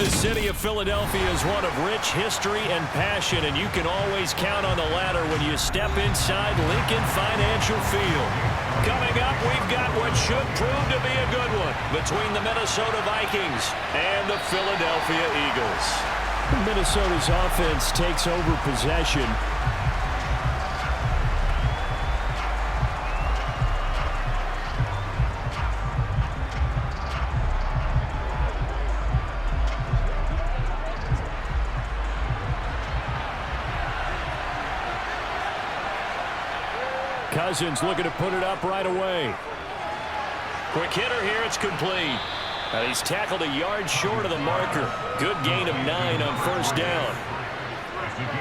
The city of Philadelphia is one of rich history and passion, and you can always count on the ladder when you step inside Lincoln Financial Field. Coming up, we've got what should prove to be a good one between the Minnesota Vikings and the Philadelphia Eagles. Minnesota's offense takes over possession. Cousins looking to put it up right away. Quick hitter here, it's complete. And he's tackled a yard short of the marker. Good gain of 9 on first down.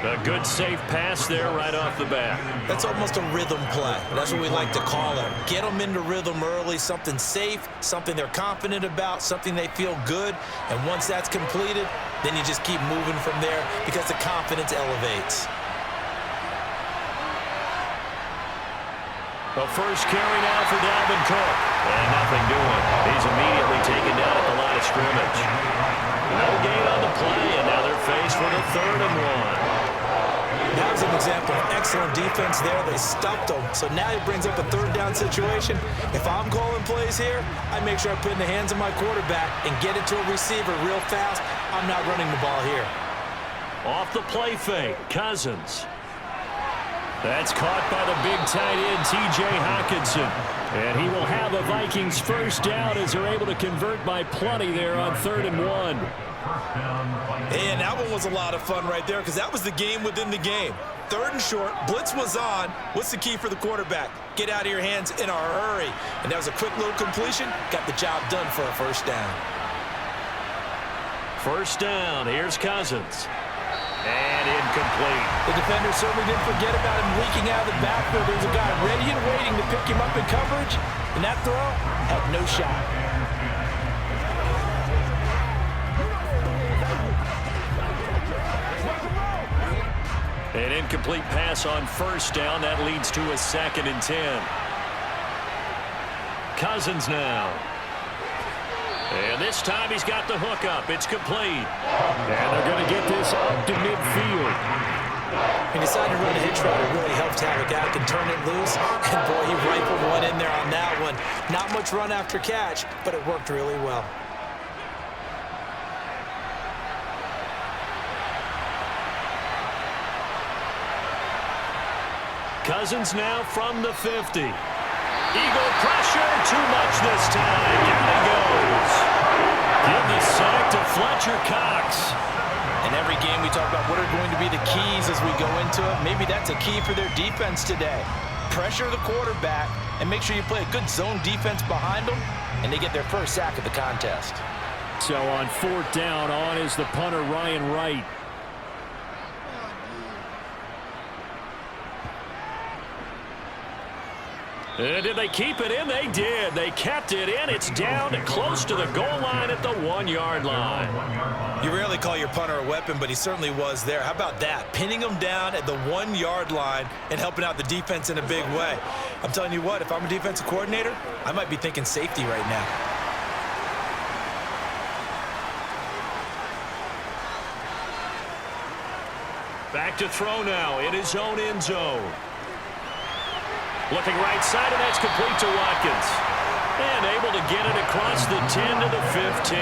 A good safe pass there right off the bat. That's almost a rhythm play. That's what we like to call it. Get them into rhythm early, something safe, something they're confident about, something they feel good. And once that's completed, then you just keep moving from there because the confidence elevates. The first carry now for Dalvin Cook. And nothing doing. He's immediately taken down at the line of scrimmage. No gain on the play, and now they're faced with a 3rd and 1. That was an example of excellent defense there. They stuffed him. So now he brings up a 3rd down situation. If I'm calling plays here, I make sure I put it in the hands of my quarterback and get it to a receiver real fast. I'm not running the ball here. Off the play fake, Cousins. That's caught by the big tight end, T.J. Hockenson. And he will have a Vikings first down as they're able to convert by plenty there on 3rd and 1. And that one was a lot of fun right there because that was the game within the game. 3rd and short, blitz was on. What's the key for the quarterback? Get out of your hands in a hurry. And that was a quick little completion. Got the job done for a first down. First down, here's Cousins. And incomplete. The defender certainly didn't forget about him leaking out of the backfield. There was a guy ready and waiting to pick him up in coverage, and that throw had no shot. An incomplete pass on first down. That leads to a 2nd and 10. Cousins now. And this time he's got the hook up. It's complete. And they're going to get this up to midfield. He decided to run a hitch route. It really helped have a guy can turn it loose. And boy, he rifled one in there on that one. Not much run after catch, but it worked really well. Cousins now from the 50. Eagle pressure, too much this time. Down he goes. Give the sack to Fletcher Cox. In every game we talk about what are going to be the keys as we go into it. Maybe that's a key for their defense today. Pressure the quarterback and make sure you play a good zone defense behind them, and they get their first sack of the contest. So on 4th down, on is the punter, Ryan Wright. Did they keep it in? They did. They kept it in. It's down close to the goal line at the 1-yard line. You rarely call your punter a weapon, but he certainly was there. How about that? Pinning him down at the 1-yard line and helping out the defense in a big way. I'm telling you what, if I'm a defensive coordinator, I might be thinking safety right now. Back to throw now in his own end zone. Looking right side, and that's complete to Watkins. And able to get it across the 10 to the 15.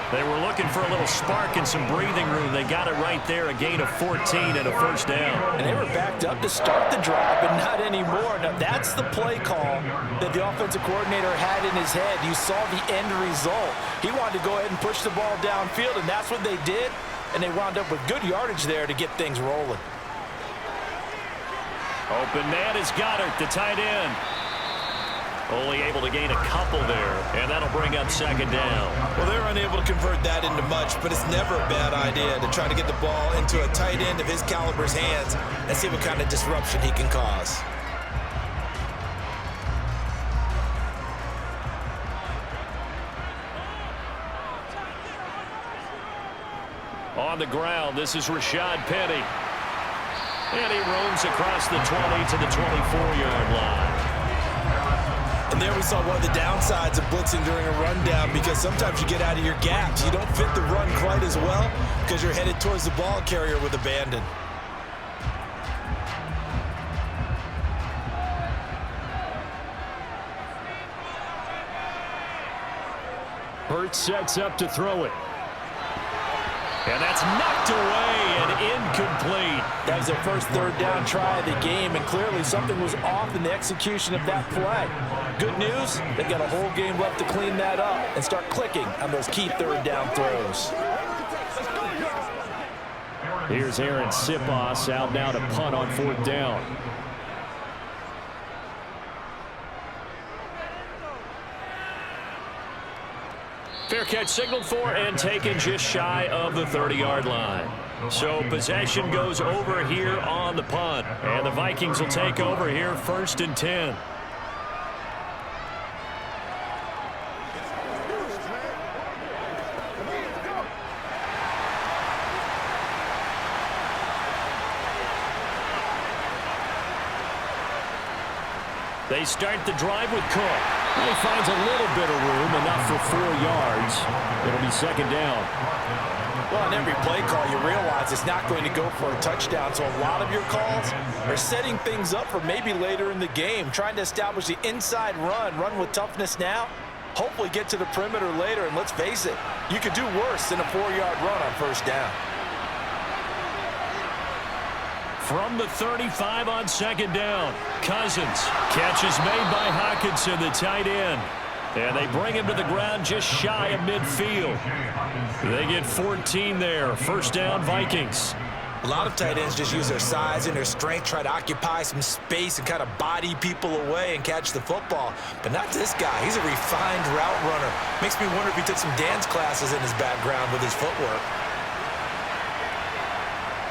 They were looking for a little spark and some breathing room. They got it right there, a gain of 14 and a first down. And they were backed up to start the drive, but not anymore. Now, that's the play call that the offensive coordinator had in his head. You saw the end result. He wanted to go ahead and push the ball downfield, and that's what they did. And they wound up with good yardage there to get things rolling. Open man is Goddard, the tight end. Only able to gain a couple there, and that'll bring up 2nd down. Well, they're unable to convert that into much, but it's never a bad idea to try to get the ball into a tight end of his caliber's hands and see what kind of disruption he can cause. On the ground, this is Rashad Penny. And he roams across the 20 to the 24-yard line. And there we saw one of the downsides of blitzing during a rundown, because sometimes you get out of your gaps. You don't fit the run might as well, because you're headed towards the ball carrier with abandon. Hurts sets up to throw it. And that's knocked away and incomplete. That was their first third down try of the game, and clearly something was off in the execution of that play. Good news, they've got a whole game left to clean that up and start clicking on those key third down throws. Here's Aaron Sipos out now to punt on fourth down. Fair catch signaled for and taken just shy of the 30-yard line. So possession goes over here on the punt. And the Vikings will take over here 1st and 10. They start the drive with Cook. He finds a little bit of room, enough for 4 yards. It'll be 2nd down. Well, on every play call, you realize it's not going to go for a touchdown, so a lot of your calls are setting things up for maybe later in the game, trying to establish the inside run with toughness now, hopefully get to the perimeter later, and let's face it, you could do worse than a 4-yard run on 1st down. From the 35 on 2nd down, Cousins. Catch is made by Hockenson, the tight end. And they bring him to the ground just shy of midfield. They get 14 there. 1st down, Vikings. A lot of tight ends just use their size and their strength, try to occupy some space and kind of body people away and catch the football. But not this guy. He's a refined route runner. Makes me wonder if he took some dance classes in his background with his footwork.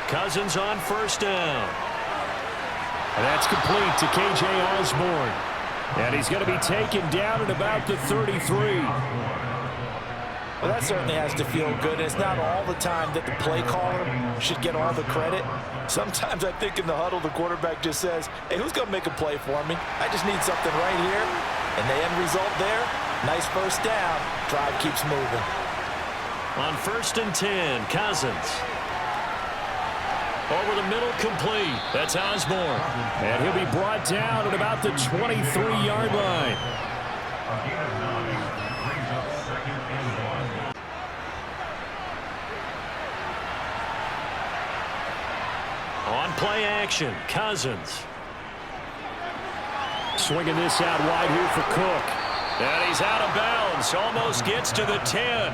Cousins on 1st down. And that's complete to K.J. Osborne. And he's going to be taken down at about the 33. Well, that certainly has to feel good. It's not all the time that the play caller should get all the credit. Sometimes I think in the huddle, the quarterback just says, hey, who's going to make a play for me? I just need something right here. And the end result there, nice 1st down. Drive keeps moving. On 1st and 10, Cousins. Over the middle, complete. That's Osborne. And he'll be brought down at about the 23-yard line. On play action, Cousins. Swinging this out wide here for Cook. And he's out of bounds. Almost gets to the 10.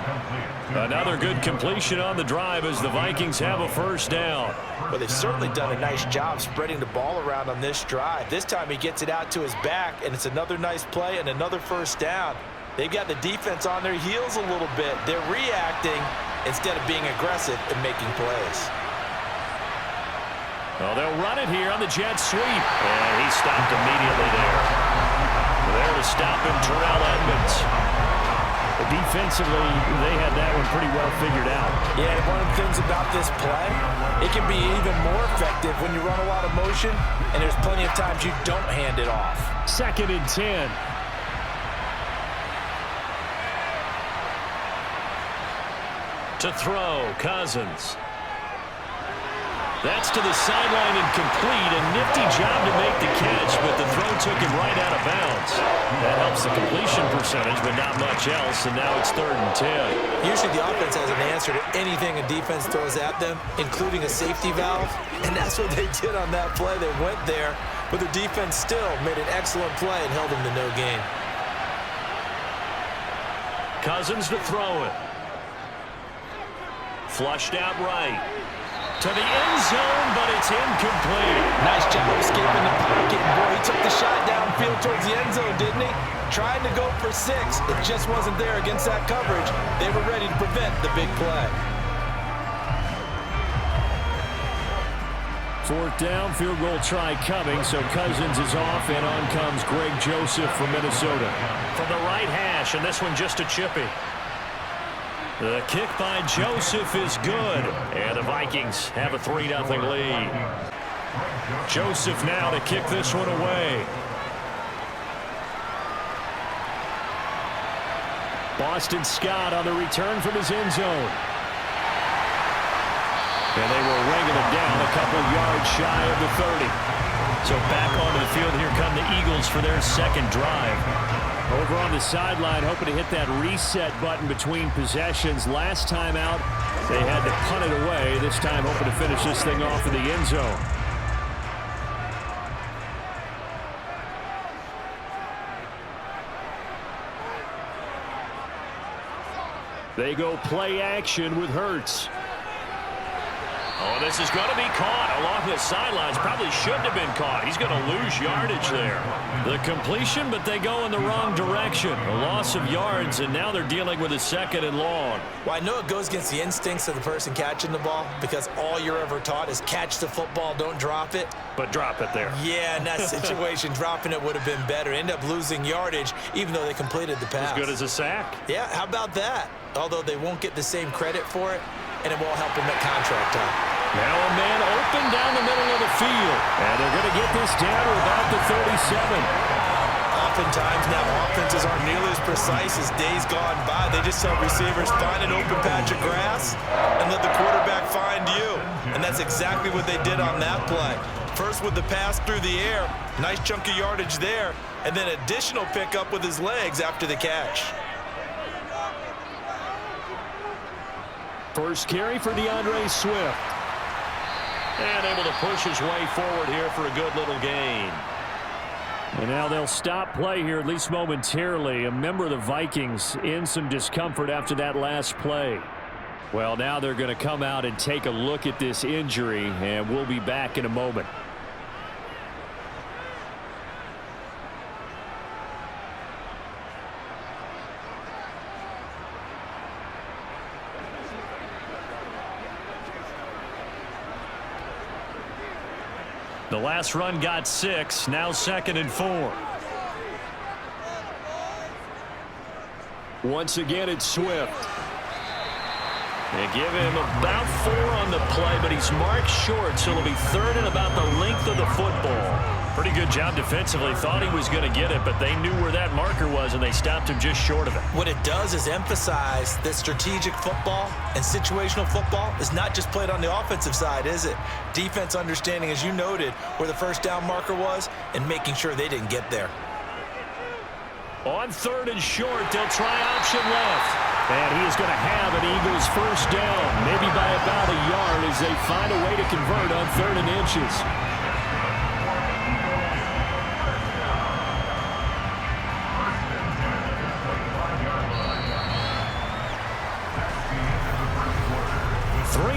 Another good completion on the drive as the Vikings have a 1st down. Well, they've certainly done a nice job spreading the ball around on this drive. This time he gets it out to his back, and it's another nice play and another 1st down. They've got the defense on their heels a little bit. They're reacting instead of being aggressive and making plays. Well, they'll run it here on the jet sweep. And he stopped immediately there. There to stop him, Terrell Edmonds. Defensively, they had that one pretty well figured out. Yeah, and one of the things about this play, it can be even more effective when you run a lot of motion, and there's plenty of times you don't hand it off. 2nd and 10. To throw, Cousins. That's to the sideline and complete. A nifty job to make the catch, but the throw took him right out of bounds. That helps the completion percentage, but not much else, and now it's 3rd and 10. Usually the offense has an answer to anything a defense throws at them, including a safety valve, and that's what they did on that play. They went there, but the defense still made an excellent play and held them to no gain. Cousins to throw it. Flushed out right. To the end zone, but it's incomplete. Nice job escaping the pocket. Boy, he took the shot downfield towards the end zone, didn't he? Trying to go for 6. It just wasn't there against that coverage. They were ready to prevent the big play. 4th down, field goal try coming, so Cousins is off, and on comes Greg Joseph from Minnesota. From the right hash, and this one just a chippy. The kick by Joseph is good, and the Vikings have a 3-0 lead. Joseph now to kick this one away. Boston Scott on the return from his end zone. And they will wrangle it down a couple yards shy of the 30. So back onto the field, here come the Eagles for their second drive. Over on the sideline, hoping to hit that reset button between possessions. Last time out, they had to punt it away. This time, hoping to finish this thing off in the end zone. They go play action with Hurts. Oh, this is going to be caught along the sidelines. Probably shouldn't have been caught. He's going to lose yardage there. The completion, but they go in the wrong direction. A loss of yards, and now they're dealing with a 2nd and long. Well, I know it goes against the instincts of the person catching the ball because all you're ever taught is catch the football, don't drop it. But drop it there. Yeah, in that situation, dropping it would have been better. End up losing yardage, even though they completed the pass. As good as a sack. Yeah, how about that? Although they won't get the same credit for it, and it won't help them at contract time. Now a man open down the middle of the field. And they're going to get this down to about the 37. Oftentimes now offenses aren't nearly as precise as days gone by. They just tell receivers, find an open patch of grass and let the quarterback find you. And that's exactly what they did on that play. First with the pass through the air, nice chunk of yardage there, and then additional pickup with his legs after the catch. First carry for DeAndre Swift. And able to push his way forward here for a good little gain. And now they'll stop play here, at least momentarily. A member of the Vikings in some discomfort after that last play. Well, now they're going to come out and take a look at this injury, and we'll be back in a moment. The last run got 6, now 2nd and 4. Once again, it's Swift. They give him about 4 on the play, but he's marked short, so it'll be 3rd and about the length of the football. Pretty good job defensively. Thought he was going to get it, but they knew where that marker was, and they stopped him just short of it. What it does is emphasize that strategic football and situational football is not just played on the offensive side, is it? Defense understanding, as you noted, where the first down marker was and making sure they didn't get there. On 3rd and short, they'll try option left. And he is going to have an Eagles first down, maybe by about a yard as they find a way to convert on 3rd and inches.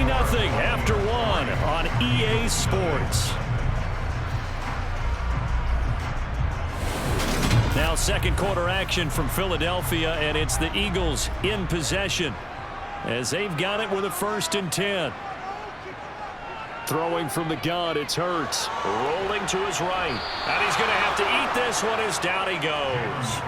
Nothing after 1 on EA Sports. Now 2nd quarter action from Philadelphia, and it's the Eagles in possession as they've got it with a 1st and 10. Throwing from the gun, it's Hurts. Rolling to his right. And he's going to have to eat this one as down he goes.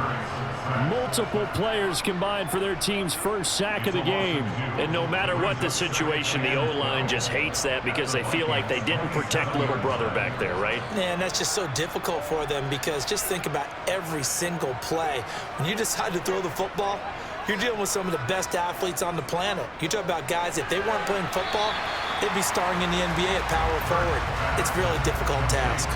Multiple players combined for their team's first sack of the game. And no matter what the situation, the O-line just hates that because they feel like they didn't protect little brother back there, right? Man, that's just so difficult for them because just think about every single play. When you decide to throw the football, you're dealing with some of the best athletes on the planet. You talk about guys, if they weren't playing football, they'd be starring in the NBA at power forward. It's a really difficult task.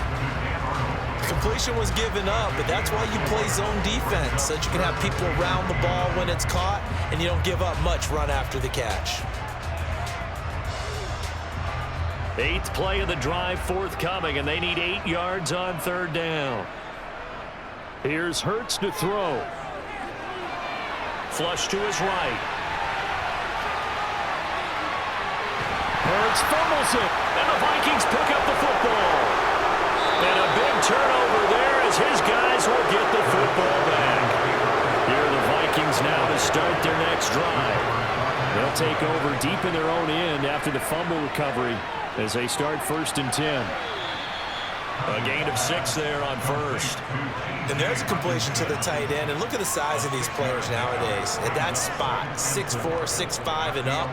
Completion was given up, but that's why you play zone defense, so that you can have people around the ball when it's caught, and you don't give up much run after the catch. 8th play of the drive forthcoming, and they need 8 yards on 3rd down. Here's Hurts to throw. Flush to his right. Hurts fumbles it. And the Vikings pick up the football. And a big turnover there as his guys will get the football back. Here are the Vikings now to start their next drive. They'll take over deep in their own end after the fumble recovery as they start 1st and 10. A gain of 6 there on 1st. And there's a completion to the tight end. And look at the size of these players nowadays. At that spot, 6'4", 6'5", and up.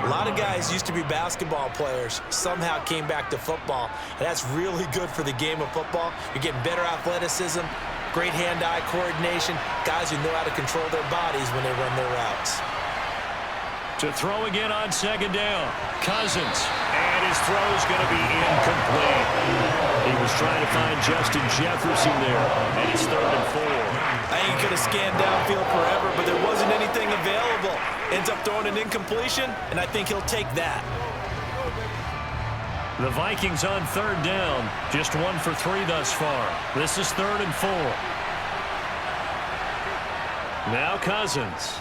A lot of guys used to be basketball players, somehow came back to football. And that's really good for the game of football. You're getting better athleticism, great hand-eye coordination, guys who know how to control their bodies when they run their routes. To throw again on second down. Cousins. And his throw's going to be incomplete. He was trying to find Justin Jefferson there. And it's 3rd and 4. I ain't going to scan downfield forever, but there wasn't anything available. Ends up throwing an incompletion, and I think he'll take that. The Vikings on 3rd down. Just 1 for 3 thus far. This is 3rd and 4. Now Cousins.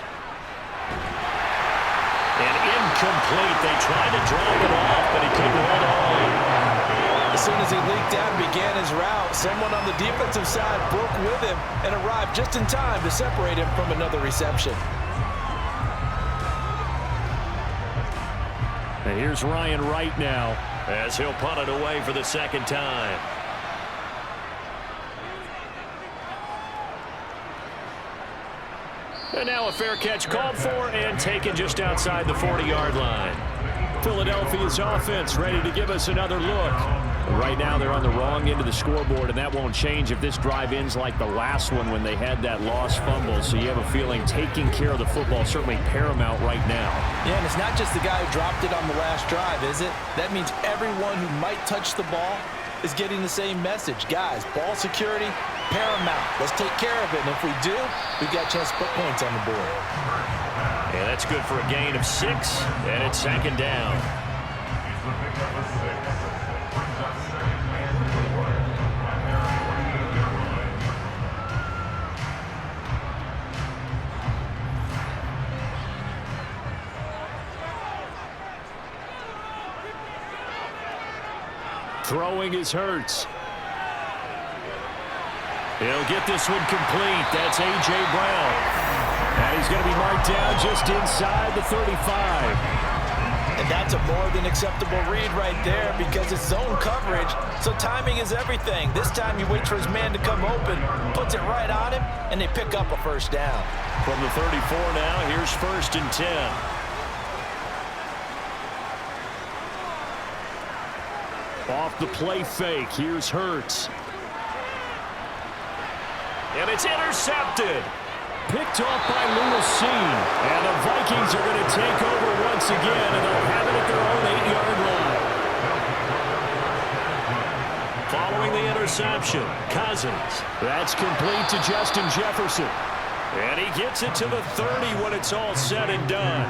And incomplete. They tried to drive it off, but he couldn't hold on. As soon as he leaked out and began his route, someone on the defensive side broke with him and arrived just in time to separate him from another reception. And here's Ryan Wright now, as he'll punt it away for the 2nd time. And now a fair catch called for and taken just outside the 40-yard line. Philadelphia's offense ready to give us another look. Right now they're on the wrong end of the scoreboard, and that won't change if this drive ends like the last one when they had that lost fumble. So you have a feeling taking care of the football is certainly paramount right now. Yeah, and it's not just the guy who dropped it on the last drive, is it? That means everyone who might touch the ball is getting the same message. Guys, ball security, paramount. Let's take care of it, and if we do, we've got a chance to put points on the board. And that's good for a gain of 6, and it's 2nd down. Throwing is Hurts. He'll get this one complete. That's A.J. Brown. And he's going to be marked down just inside the 35. And that's a more than acceptable read right there because it's zone coverage, so timing is everything. This time he waits for his man to come open, puts it right on him, and they pick up a 1st down. From the 34 now, here's 1st and 10. Off the play fake, here's Hurts. And it's intercepted. Picked off by Lewis Seen. And the Vikings are going to take over once again, and they'll have it at their own 8-yard line. Following the interception, Cousins. That's complete to Justin Jefferson. And he gets it to the 30 when it's all said and done.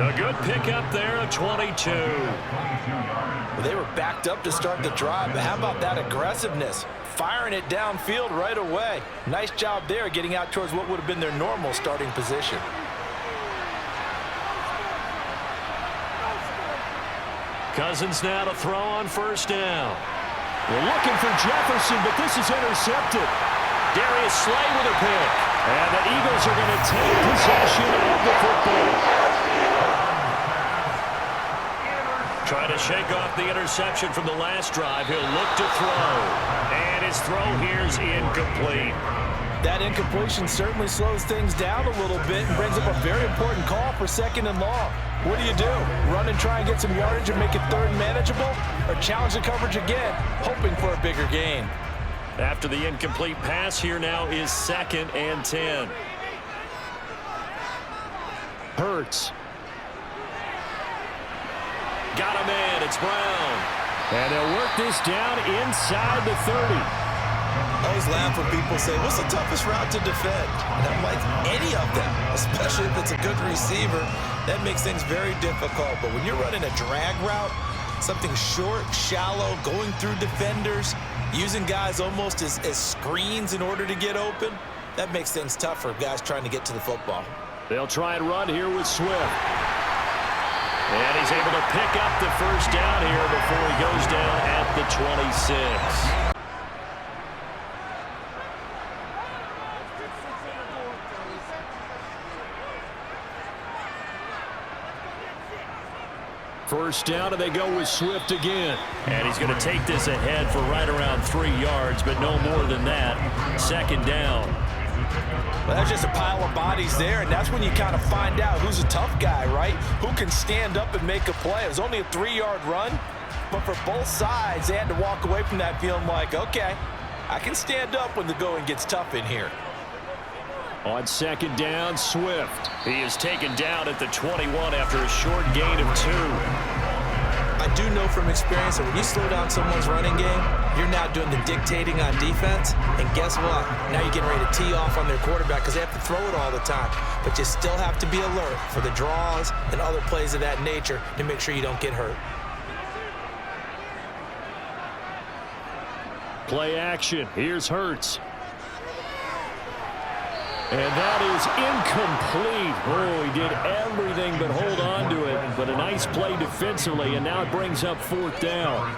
A good pickup there of 22. Well, they were backed up to start the drive, but how about that aggressiveness? Firing it downfield right away. Nice job there getting out towards what would have been their normal starting position. Cousins now to throw on 1st down. We're looking for Jefferson, but this is intercepted. Darius Slay with a pick. And the Eagles are going to take possession of the football. Trying to shake off the interception from the last drive. He'll look to throw. And his throw here's incomplete. That incompletion certainly slows things down a little bit and brings up a very important call for 2nd and long. What do? Run and try and get some yardage and make it 3rd manageable? Or challenge the coverage again, hoping for a bigger gain? After the incomplete pass, here now is 2nd and 10. Hurts. Got him in. It's Brown. And they'll work this down inside the 30. I always laugh when people say, what's the toughest route to defend? And I'm like, any of them, especially if it's a good receiver. That makes things very difficult. But when you're running a drag route, something short, shallow, going through defenders, using guys almost as screens in order to get open, that makes things tough for guys trying to get to the football. They'll try and run here with Swift. And he's able to pick up the 1st down here before he goes down at the 26. First down, and they go with Swift again. And he's going to take this ahead for right around 3 yards, but no more than that. 2nd down. Well, that's just a pile of bodies there, and that's when you kind of find out who's a tough guy, right? Who can stand up and make a play. It was only a 3-yard run, but for both sides, they had to walk away from that feeling like, okay, I can stand up when the going gets tough in here. On second down, Swift. He is taken down at the 21 after a short gain of 2. I do know from experience that when you slow down someone's running game, you're now doing the dictating on defense. And guess what? Now you're getting ready to tee off on their quarterback because they have to throw it all the time. But you still have to be alert for the draws and other plays of that nature to make sure you don't get hurt. Play action. Here's Hurts. And that is incomplete. Oh, he did everything but hold on to it. But a nice play defensively, and now it brings up 4th down.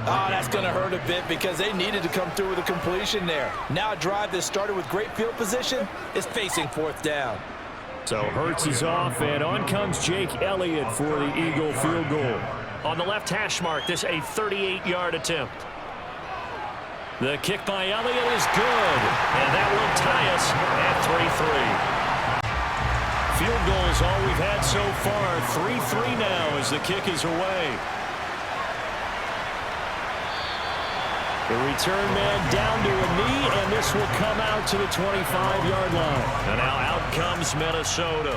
Oh, that's going to hurt a bit because they needed to come through with a completion there. Now a drive that started with great field position is facing 4th down. So Hurts is off, and on comes Jake Elliott for the Eagle field goal. On the left hash mark, this a 38-yard attempt. The kick by Elliott is good, and that will tie us at 3-3. Field goals all we've had so far. 3-3 now as the kick is away. The return man down to a knee, and this will come out to the 25-yard line. And now out comes Minnesota.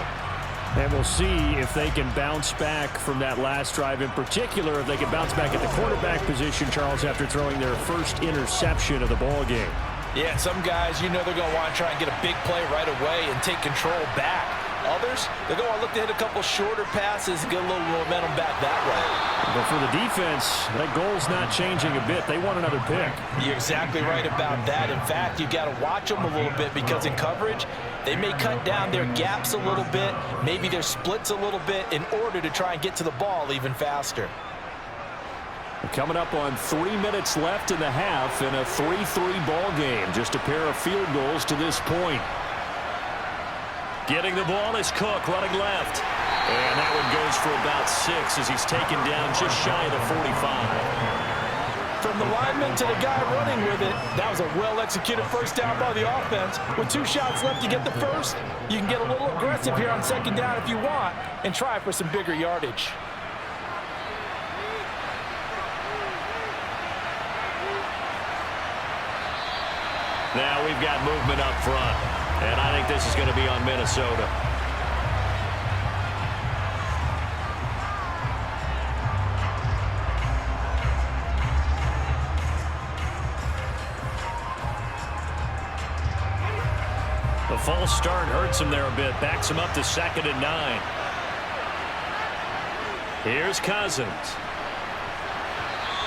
And we'll see if they can bounce back from that last drive, in particular if they can bounce back at the quarterback position, Charles, after throwing their first interception of the ball game. Yeah, some guys, you know they're going to want to try and get a big play right away and take control back. Others, they're going to look to hit a couple shorter passes and get a little momentum back that way. But for the defense, that goal's not changing a bit. They want another pick. You're exactly right about that. In fact, you've got to watch them a little bit because in coverage, they may cut down their gaps a little bit, maybe their splits a little bit in order to try and get to the ball even faster. Coming up on 3 minutes left in the half in a 3-3 ball game. Just a pair of field goals to this point. Getting the ball is Cook running left. And that one goes for about 6 as he's taken down just shy of the 45. From the lineman to the guy running with it, that was a well-executed first down by the offense. With 2 shots left to get the first, you can get a little aggressive here on second down if you want and try for some bigger yardage. Now we've got movement up front, and I think this is going to be on Minnesota. The false start hurts him there a bit, backs him up to 2nd and 9. Here's Cousins.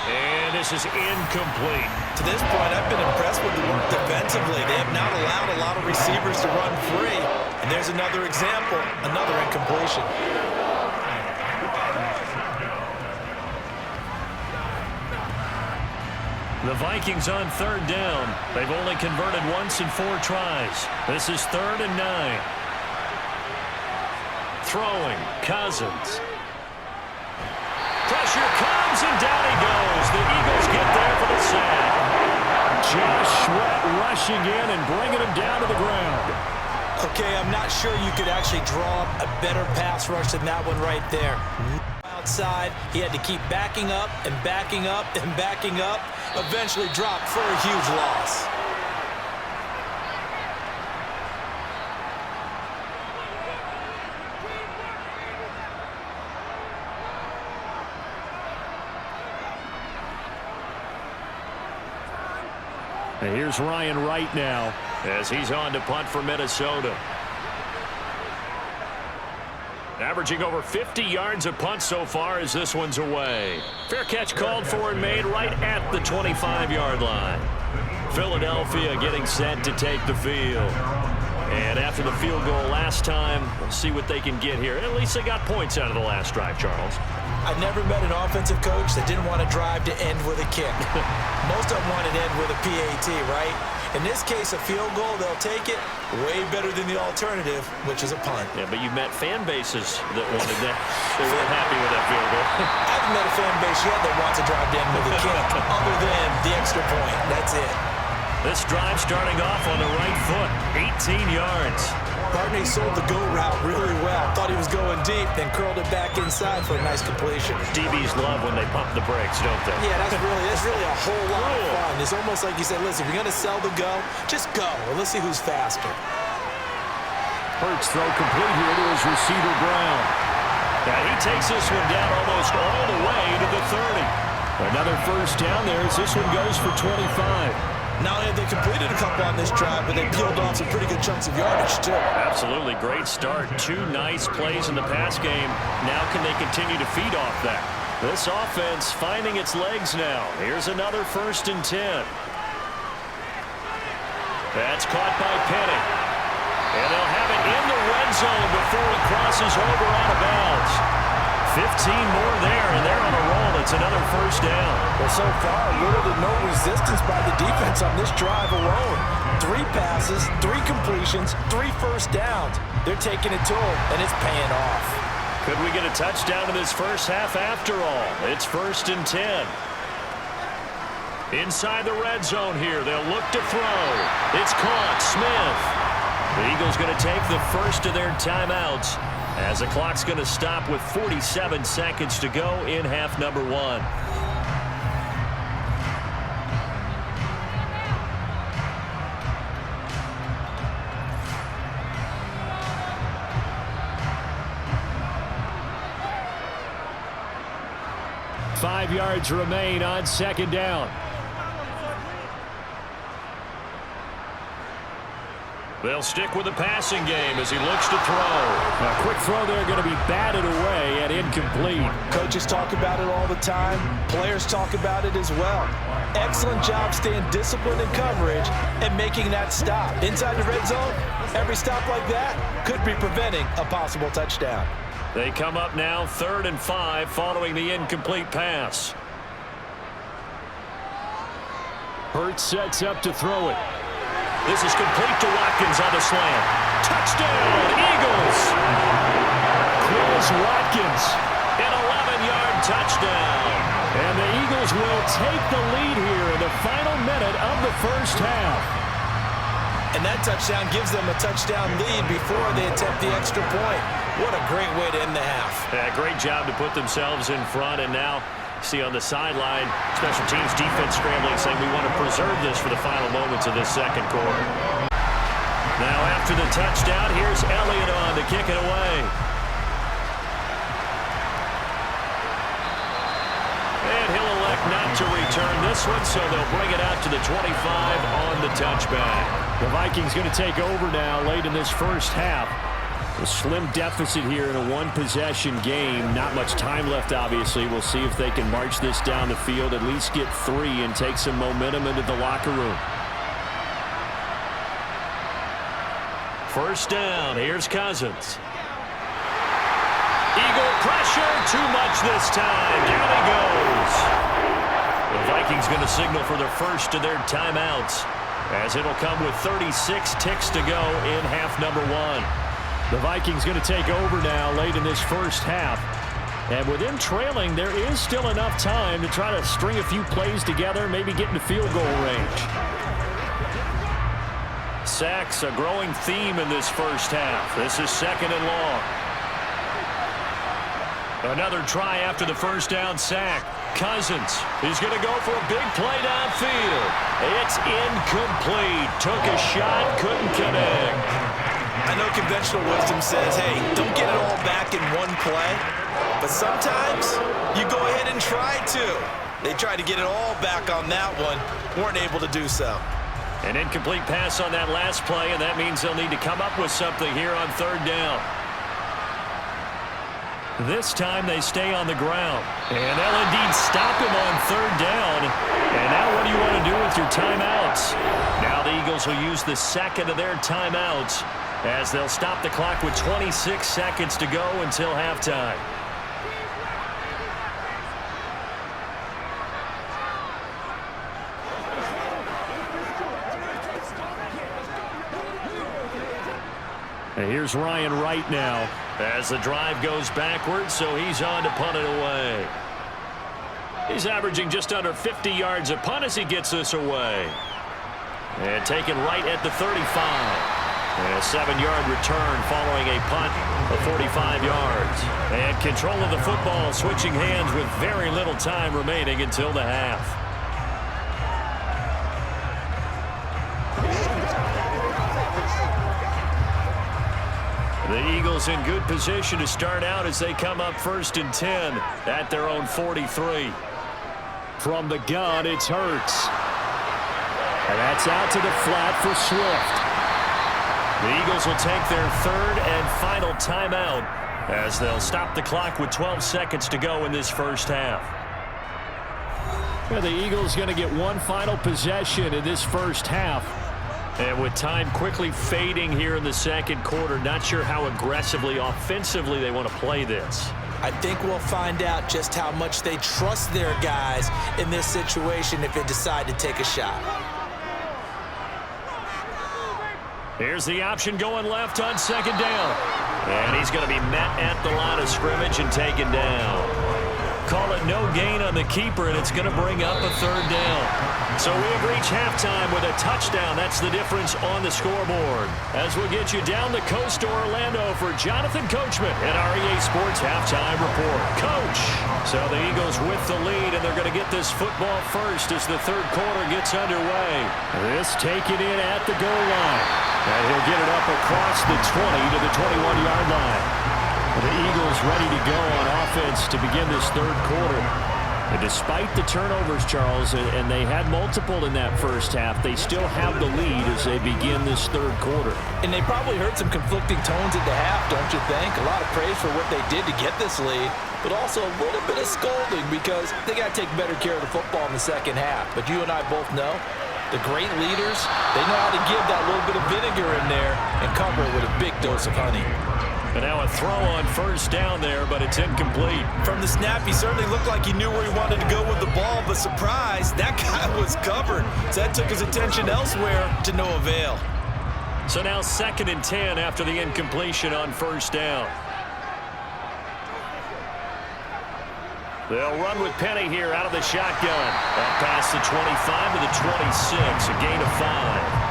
And this is incomplete. To this point, I've been impressed with the work defensively. They have not allowed a lot of receivers to run free. And there's another example, another incompletion. The Vikings on 3rd down. They've only converted once in 4 tries. This is 3rd and 9. Throwing, Cousins. Pressure comes, and down he goes. The Eagles get there for the sack. Josh Sweat rushing in and bringing him down to the ground. Okay, I'm not sure you could actually draw a better pass rush than that one right there. Outside, he had to keep backing up and backing up and backing up. Eventually dropped for a huge loss. And here's Ryan Wright now as he's on to punt for Minnesota. Averaging over 50 yards a punt so far as this one's away. Fair catch called for and made right at the 25-yard line. Philadelphia getting set to take the field. And after the field goal last time, we'll see what they can get here. At least they got points out of the last drive, Charles. I never met an offensive coach that didn't want to drive to end with a kick. Most of them wanted to end with a PAT, right? In this case, a field goal, they'll take it way better than the alternative, which is a punt. Yeah, but you met fan bases that wanted that. They weren't happy with that field goal. I haven't met a fan base yet that wants to drive to end with a kick, other than the extra point. That's it. This drive starting off on the right foot, 18 yards. Barney sold the go route really well. Thought he was going deep, then curled it back inside for a nice completion. DBs love when they pump the brakes, don't they? Yeah, that's really a whole lot of fun. It's almost like you said, listen, if you're going to sell the go, just go, and let's see who's faster. Hurts throw complete here to his receiver, Brown. Now he takes this one down almost all the way to the 30. Another first down there as this one goes for 25. Not only have they completed a couple on this drive, but they peeled off some pretty good chunks of yardage, too. Absolutely great start. 2 nice plays in the pass game. Now can they continue to feed off that? This offense finding its legs now. Here's another 1st and 10. That's caught by Penny. And they'll have it in the red zone before it crosses over out of bounds. 15 more there, and they're on a roll. It's another first down. Well, so far, little to no resistance by the defense on this drive alone. 3 passes, 3 completions, 3 first downs. They're taking a toll, and it's paying off. Could we get a touchdown in this first half after all? It's 1st and 10. Inside the red zone here. They'll look to throw. It's caught. Smith. The Eagles going to take the first of their timeouts as the clock's going to stop with 47 seconds to go in half number 1. Five yards remain on 2nd down. They'll stick with the passing game as he looks to throw. A quick throw there going to be batted away and incomplete. Coaches talk about it all the time. Players talk about it as well. Excellent job staying disciplined in coverage and making that stop. Inside the red zone, every stop like that could be preventing a possible touchdown. They come up now 3rd and 5 following the incomplete pass. Hurts sets up to throw it. This is complete to Watkins on the slant. Touchdown, Eagles! Chris Watkins. An 11-yard touchdown. And the Eagles will take the lead here in the final minute of the first half. And that touchdown gives them a touchdown lead before they attempt the extra point. What a great way to end the half. Yeah, great job to put themselves in front, and now see on the sideline, special teams defense scrambling, saying we want to preserve this for the final moments of this second quarter. Now after the touchdown, here's Elliott on to kick it away. And he'll elect not to return this one, so they'll bring it out to the 25 on the touchback. The Vikings going to take over now late in this first half. A slim deficit here in a 1-possession game. Not much time left, obviously. We'll see if they can march this down the field, at least get 3 and take some momentum into the locker room. First down. Here's Cousins. Eagle pressure. Too much this time. Down he goes. The Vikings going to signal for the first of their timeouts, as it'll come with 36 ticks to go in half number 1. The Vikings going to take over now late in this first half. And with them trailing, there is still enough time to try to string a few plays together, maybe get into field goal range. Sacks, a growing theme in this first half. This is 2nd and long. Another try after the first down sack. Cousins, he's going to go for a big play downfield. It's incomplete. Took a shot, couldn't connect. I know conventional wisdom says, hey, don't get it all back in one play. But sometimes you go ahead and try to. They tried to get it all back on that one. Weren't able to do so. An incomplete pass on that last play, and that means they'll need to come up with something here on 3rd down. This time they stay on the ground. And they'll indeed stop him on 3rd down. And now what do you want to do with your timeouts? Now the Eagles will use the 2nd of their timeouts, as they'll stop the clock with 26 seconds to go until halftime. And here's Ryan Wright now. As the drive goes backwards, so he's on to punt it away. He's averaging just under 50 yards a punt as he gets this away. And taken right at the 35. And a 7-yard return following a punt of 45 yards. And control of the football switching hands with very little time remaining until the half. Eagles in good position to start out as they come up 1st and 10 at their own 43. From the gun, it's Hurts. And that's out to the flat for Swift. The Eagles will take their 3rd and final timeout as they'll stop the clock with 12 seconds to go in this first half. Yeah, the Eagles going to get one final possession in this first half. And with time quickly fading here in the second quarter, not sure how aggressively, offensively they want to play this. I think we'll find out just how much they trust their guys in this situation if they decide to take a shot. Here's the option going left on 2nd down. And he's going to be met at the line of scrimmage and taken down. Call it no gain on the keeper, and it's going to bring up a 3rd down. So we have reached halftime with a touchdown. That's the difference on the scoreboard. As we'll get you down the coast to Orlando for Jonathan Coachman at our EA Sports Halftime Report. Coach! So the Eagles with the lead, and they're going to get this football first as the 3rd quarter gets underway. This taken in at the goal line. And he'll get it up across the 20 to the 21-yard line. The Eagles ready to go on offense to begin this 3rd quarter. And despite the turnovers, Charles, and they had multiple in that first half, they still have the lead as they begin this 3rd quarter. And they probably heard some conflicting tones at the half, don't you think? A lot of praise for what they did to get this lead, but also a little bit of scolding because they got to take better care of the football in the second half. But you and I both know the great leaders, they know how to give that little bit of vinegar in there and cover it with a big dose of honey. And now a throw on 1st down there, but it's incomplete. From the snap, he certainly looked like he knew where he wanted to go with the ball, but surprise, that guy was covered. So that took his attention elsewhere to no avail. So now 2nd and 10 after the incompletion on 1st down. They'll run with Penny here out of the shotgun. Up past the 25 to the 26, a gain of 5.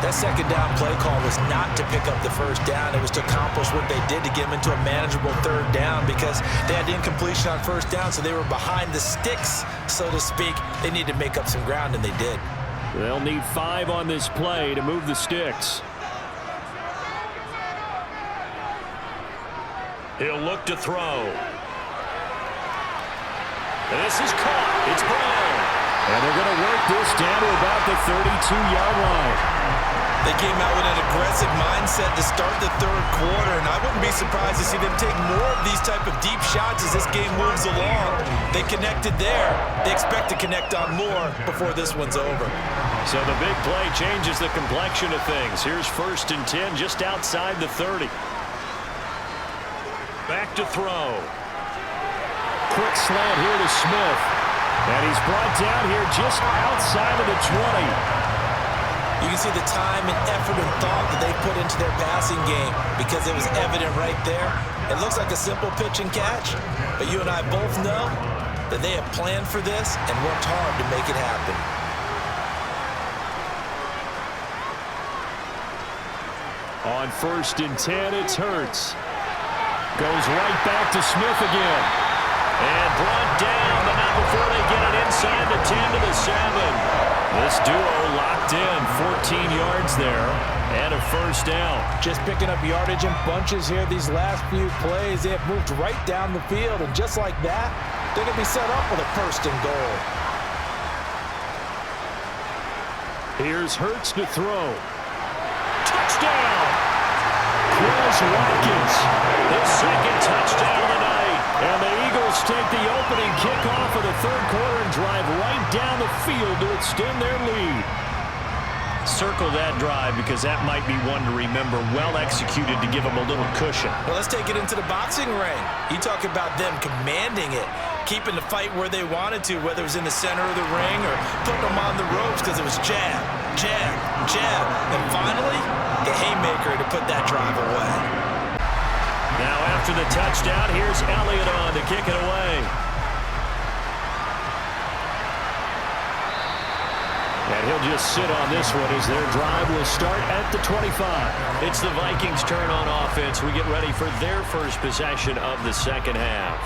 That 2nd down play call was not to pick up the 1st down. It was to accomplish what they did to get them into a manageable 3rd down because they had the incompletion on 1st down, so they were behind the sticks, so to speak. They needed to make up some ground, and they did. They'll need 5 on this play to move the sticks. He'll look to throw. This is caught. It's Brown. And they're going to work this down to about the 32-yard line. They came out with an aggressive mindset to start the 3rd quarter, and I wouldn't be surprised to see them take more of these type of deep shots as this game moves along. They connected there. They expect to connect on more before this one's over. So the big play changes the complexion of things. Here's 1st and 10 just outside the 30. Back to throw. Quick slant here to Smith. And he's brought down here just outside of the 20. You can see the time and effort and thought that they put into their passing game because it was evident right there. It looks like a simple pitch and catch, but you and I both know that they have planned for this and worked hard to make it happen. On 1st and 10, it's Hurts. Goes right back to Smith again. And brought down, but not before they get it inside the 10 to the 7. This duo locked in, 14 yards there, and a 1st down. Just picking up yardage in bunches here these last few plays. They have moved right down the field, and just like that, they're going to be set up with a 1st and goal. Here's Hurts to throw. Touchdown! Chris Watkins, his 2nd touchdown of the night. And the Eagles take the opening kickoff of the 3rd quarter and drive right down the field to extend their lead. Circle that drive because that might be one to remember. Well executed to give them a little cushion. Well, let's take it into the boxing ring. You talk about them commanding it, keeping the fight where they wanted to, whether it was in the center of the ring or putting them on the ropes because it was jab, jab, jab. And finally, the haymaker to put that drive away. Now after the touchdown, here's Elliott on to kick it away. And he'll just sit on this one as their drive will start at the 25. It's the Vikings' turn on offense. We get ready for their first possession of the second half.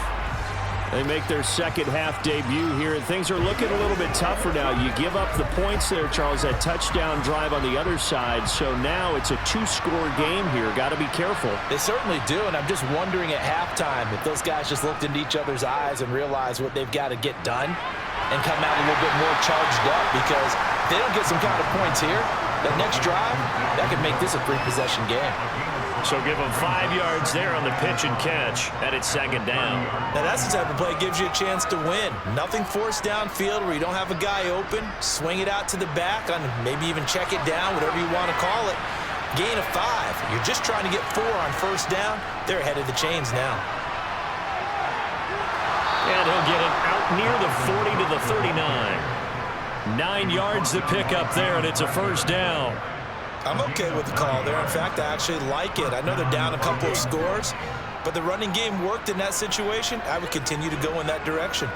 They make their second half debut here, and things are looking a little bit tougher now. You give up the points there, Charles, that touchdown drive on the other side. So now it's a two-score game here. Got to be careful. They certainly do, and I'm just wondering at halftime if those guys just looked into each other's eyes and realized what they've got to get done and come out a little bit more charged up, because if they don't get some kind of points here, that next drive, that could make this a three-possession game. So give them 5 yards there on the pitch and catch, and it's second down. Now that's the type of play that gives you a chance to win. Nothing forced downfield where you don't have a guy open. Swing it out to the back, on maybe even check it down, whatever you want to call it. Gain of 5. You're just trying to get 4 on first down. They're ahead of the chains now. And he'll get it out near the 40 to the 39. 9 yards to pick up there, and it's a first down. I'm okay with the call there. In fact, I actually like it. I know they're down a couple of scores, but the running game worked in that situation. I would continue to go in that direction.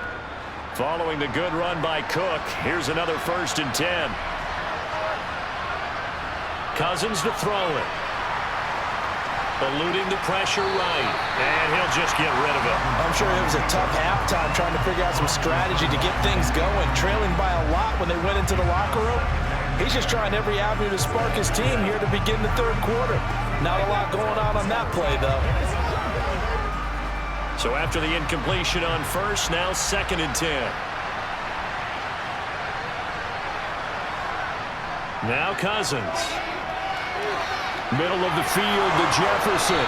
Following the good run by Cook, here's another 1st and 10. Cousins to throw it. Eluding the pressure right, and he'll just get rid of it. I'm sure it was a tough halftime trying to figure out some strategy to get things going, trailing by a lot when they went into the locker room. He's just trying every avenue to spark his team here to begin the third quarter. Not a lot going on that play, though. So after the incompletion on first, now 2nd and 10. Now Cousins. Middle of the field to Jefferson.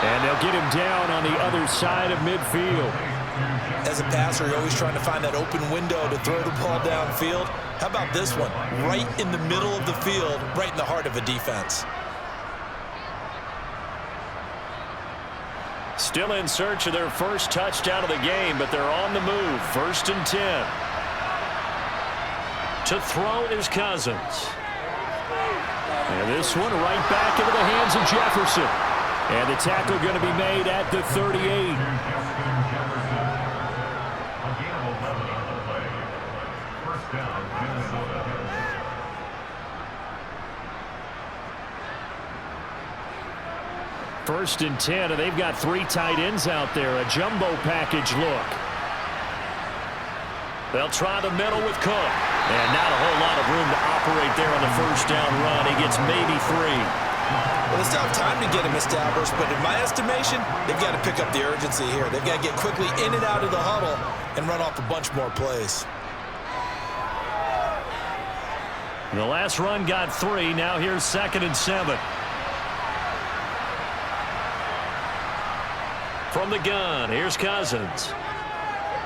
And they'll get him down on the other side of midfield. As a passer, you're always trying to find that open window to throw the ball downfield. How about this one? Right in the middle of the field, right in the heart of a defense. Still in search of their first touchdown of the game, but they're on the move. 1st and 10. To throw is Cousins. And this one right back into the hands of Jefferson. And the tackle going to be made at the 38. First and 10, and they've got 3 tight ends out there. A jumbo package look. They'll try the middle with Cook. And not a whole lot of room to operate there on the first down run. He gets maybe 3. Well, they still have time to get him established, but in my estimation, they've got to pick up the urgency here. They've got to get quickly in and out of the huddle and run off a bunch more plays. The last run got 3. Now here's 2nd and 7. From the gun, here's Cousins.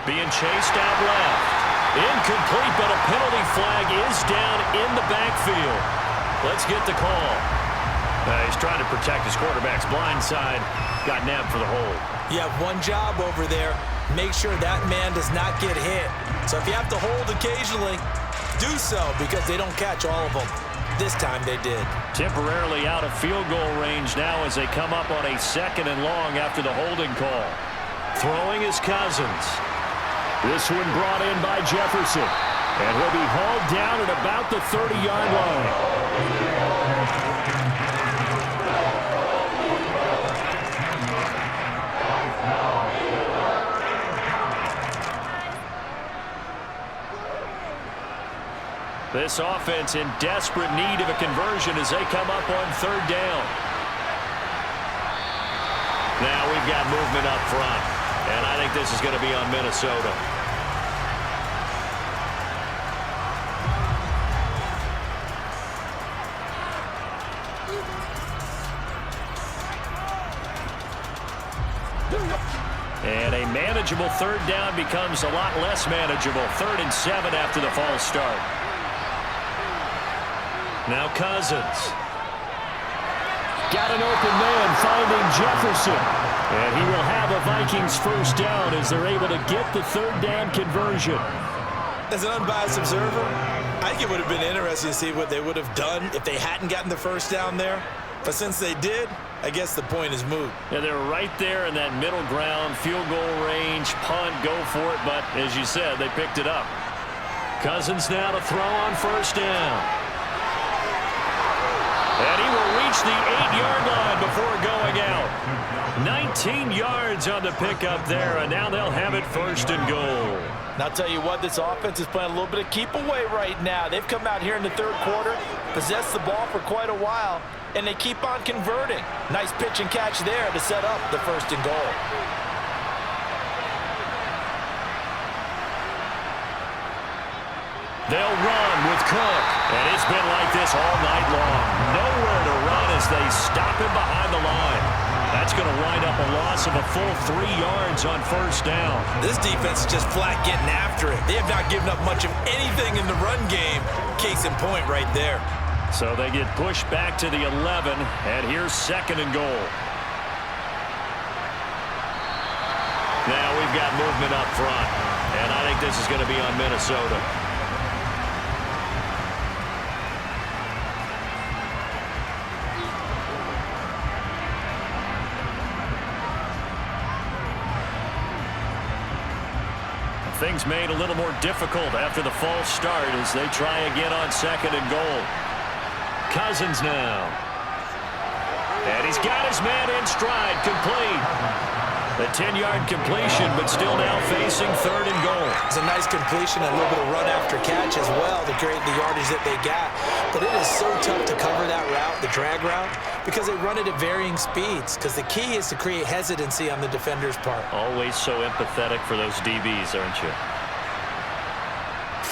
Being chased out left. Incomplete, but a penalty flag is down in the backfield. Let's get the call. He's trying to protect his quarterback's blind side. Got nabbed for the hold. You have one job over there. Make sure that man does not get hit. So if you have to hold occasionally, do so, because they don't catch all of them. This time they did. Temporarily out of field goal range now as they come up on a 2nd and long after the holding call. Throwing is Cousins. This one brought in by Jefferson. And he'll be hauled down at about the 30-yard line. This offense in desperate need of a conversion as they come up on 3rd down. Now we've got movement up front, and I think this is going to be on Minnesota. And a manageable 3rd down becomes a lot less manageable. 3rd and 7 after the false start. Now Cousins. Got an open man finding Jefferson. And he will have a Vikings first down as they're able to get the 3rd down conversion. As an unbiased observer, I think it would have been interesting to see what they would have done if they hadn't gotten the first down there. But since they did, I guess the point is moot. Yeah, they're right there in that middle ground, field goal range, punt, go for it. But as you said, they picked it up. Cousins now to throw on first down. And he will reach the 8-yard line before going out. 19 yards on the pickup there, and now they'll have it 1st and goal. And I'll tell you what, this offense is playing a little bit of keep away right now. They've come out here in the 3rd quarter, possessed the ball for quite a while, and they keep on converting. Nice pitch and catch there to set up the 1st and goal. They'll run with Cook, and it's been like this all night long. Nowhere to run as they stop him behind the line. That's going to wind up a loss of a full 3 yards on 1st down. This defense is just flat getting after it. They have not given up much of anything in the run game. Case in point right there. So they get pushed back to the 11, and here's 2nd and goal. Now we've got movement up front, and I think this is going to be on Minnesota. Things made a little more difficult after the false start as they try again on 2nd and goal. Cousins now. And he's got his man in stride, complete. The 10-yard completion, but still now facing 3rd and goal. It's a nice completion and a little bit of run after catch as well to create the yardage that they got. But it is so tough to cover that route, the drag route, because they run it at varying speeds. Because the key is to create hesitancy on the defender's part. Always so empathetic for those DBs, aren't you?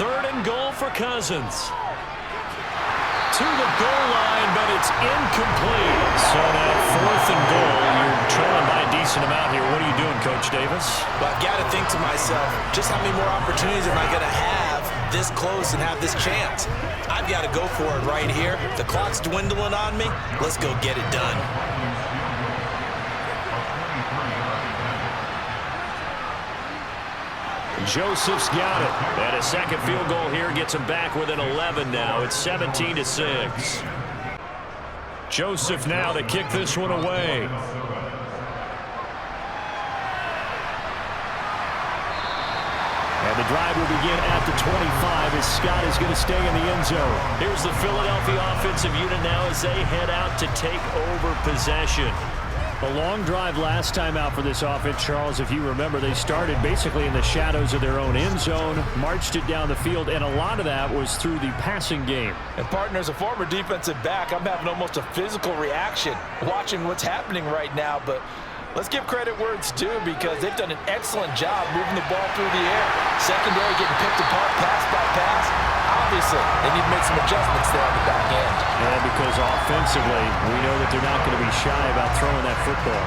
3rd and goal for Cousins. To the goal line, but it's incomplete. So now 4th and goal. You're trailing by a decent amount here. What are you doing, Coach Davis? Well, I've got to think to myself, just how many more opportunities am I going to have this close and have this chance? I've got to go for it right here. The clock's dwindling on me. Let's go get it done. Joseph's got it. And a 2nd field goal here gets him back within 11 now. It's 17-6. Joseph now to kick this one away. And the drive will begin at the 25 as Scott is going to stay in the end zone. Here's the Philadelphia offensive unit now as they head out to take over possession. A long drive last time out for this offense, Charles. If you remember, they started basically in the shadows of their own end zone, marched it down the field, and a lot of that was through the passing game. And, partner, as a former defensive back, I'm having almost a physical reaction watching what's happening right now. But let's give credit where it's due because they've done an excellent job moving the ball through the air. Secondary getting picked apart pass by pass. Obviously, they need to make some adjustments there on the back end. Yeah, because offensively, we know that they're not going to be shy about throwing that football.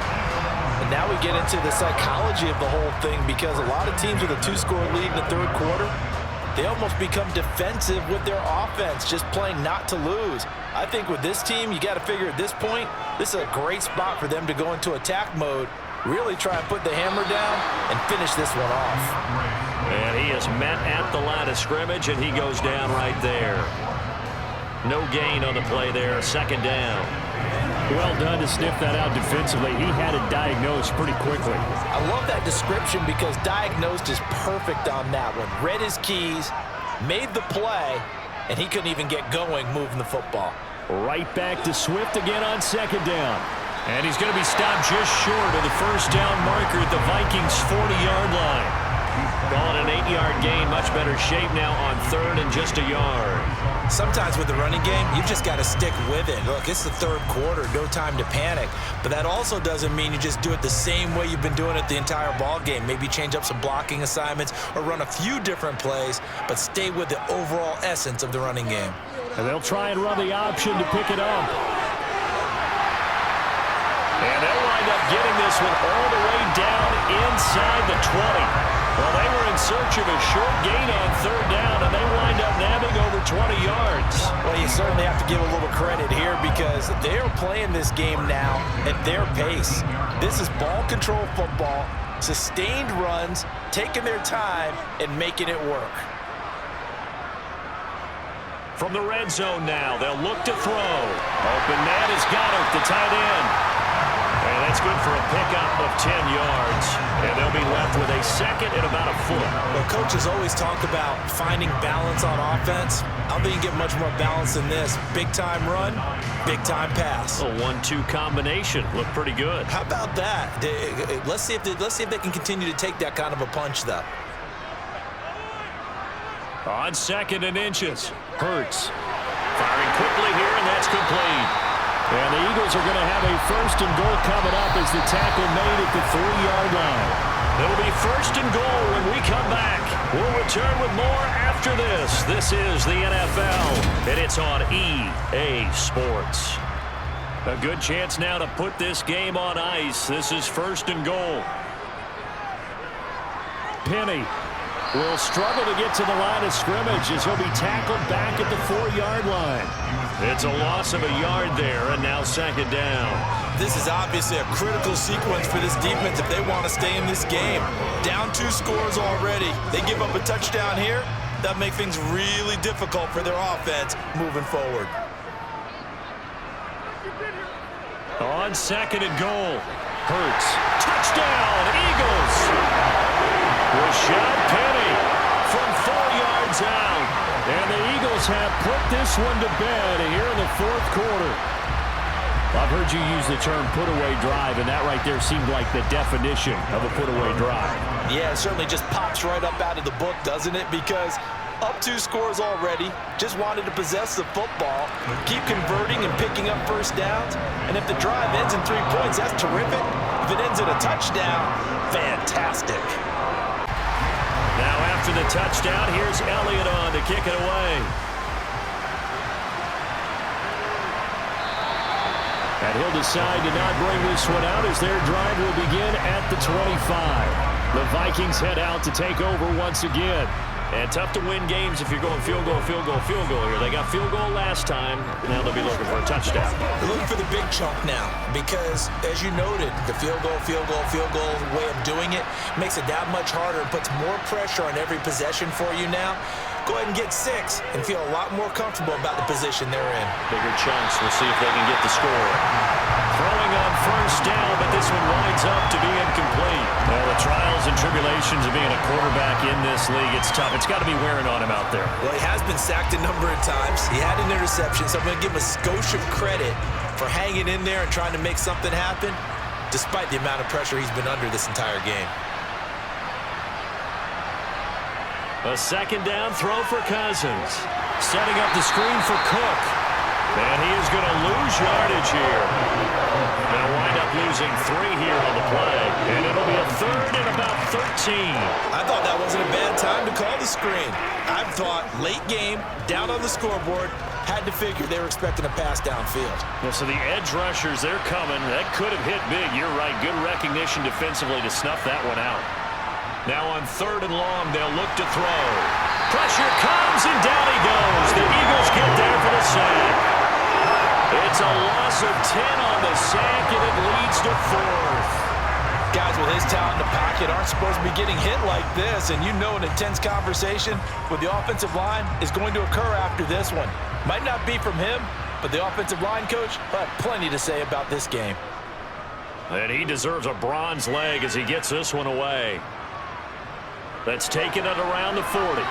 And now we get into the psychology of the whole thing because a lot of teams with a 2-score lead in the 3rd quarter, they almost become defensive with their offense, just playing not to lose. I think with this team, you got to figure at this point, this is a great spot for them to go into attack mode, really try and put the hammer down and finish this one off. And he is met at the line of scrimmage, and he goes down right there. No gain on the play there, 2nd down. Well done to sniff that out defensively. He had it diagnosed pretty quickly. I love that description because diagnosed is perfect on that one. Read his keys, made the play, and he couldn't even get going moving the football. Right back to Swift again on 2nd down. And he's going to be stopped just short of the 1st down marker at the Vikings' 40-yard line. Calling an 8-yard gain, much better shape now on 3rd and just a yard. Sometimes with the running game, you've just got to stick with it. Look, it's the 3rd quarter, no time to panic. But that also doesn't mean you just do it the same way you've been doing it the entire ball game. Maybe change up some blocking assignments or run a few different plays, but stay with the overall essence of the running game. And they'll try and run the option to pick it up. And they'll wind up getting this one all the way down inside the 20. Well, they were in search of a short gain on 3rd down, and they wind up nabbing over 20 yards. Well, you certainly have to give a little credit here because they're playing this game now at their pace. This is ball control football, sustained runs, taking their time, and making it work. From the red zone now, they'll look to throw. Open man has got it, the tight end. And that's good for a pickup of 10 yards. And they'll be left with a second and about a foot. Well, coaches always talk about finding balance on offense. I don't think you get much more balance than this. Big-time run, big-time pass. A 1-2 combination. Looked pretty good. How about that? Let's see if they can continue to take that kind of a punch, though. On 2nd and inches. Hurts. Firing quickly here, and that's complete. And the Eagles are going to have a 1st and goal coming up as the tackle made at the 3-yard line. It'll be 1st and goal when we come back. We'll return with more after this. This is the NFL, and it's on EA Sports. A good chance now to put this game on ice. This is 1st and goal. Penny will struggle to get to the line of scrimmage as he'll be tackled back at the 4-yard line. It's a loss of a yard there, and now 2nd down. This is obviously a critical sequence for this defense if they want to stay in this game. Down 2 scores already. They give up a touchdown here. That makes things really difficult for their offense moving forward. On 2nd and goal. Hurts. Touchdown, Eagles! Rashad Penny from 4 yards out. And the Eagles have put this one to bed here in the 4th quarter. I've heard you use the term put-away drive, and that right there seemed like the definition of a put-away drive. Yeah, it certainly just pops right up out of the book, doesn't it? Because up 2 scores already, just wanted to possess the football, keep converting and picking up 1st downs. And if the drive ends in 3 points, that's terrific. If it ends in a touchdown, fantastic. Now after the touchdown, here's Elliott on to kick it away. And he'll decide to not bring this one out as their drive will begin at the 25. The Vikings head out to take over once again. And tough to win games if you're going field goal, field goal, field goal here. They got field goal last time. Now they'll be looking for a touchdown. They're looking for the big chunk now because, as you noted, the field goal way of doing it makes it that much harder and puts more pressure on every possession for you now. Go ahead and get 6 and feel a lot more comfortable about the position they're in. Bigger chunks. We'll see if they can get the score. Throwing on 1st down, but this one winds up to be incomplete. Well, the trials and tribulations of being a quarterback in this league, it's tough. It's got to be wearing on him out there. Well, he has been sacked a number of times. He had an interception, so I'm going to give him a skosh of credit for hanging in there and trying to make something happen, despite the amount of pressure he's been under this entire game. A 2nd down throw for Cousins. Setting up the screen for Cook. And he is going to lose yardage here. They'll wind up losing 3 here on the play. And it'll be a 3rd and about 13. I thought that wasn't a bad time to call the screen. I thought late game, down on the scoreboard, had to figure they were expecting a pass downfield. Well, so the edge rushers, they're coming. That could have hit big. You're right. Good recognition defensively to snuff that one out. Now on 3rd and long, they'll look to throw. Pressure comes, and down he goes. The Eagles get there for the sack. It's a loss of 10 on the sack, and it leads to 4th. Guys with his talent in the pocket aren't supposed to be getting hit like this, and you know an intense conversation with the offensive line is going to occur after this one. Might not be from him, but the offensive line coach will have plenty to say about this game. And he deserves a bronze leg as he gets this one away. That's taken it around the 40.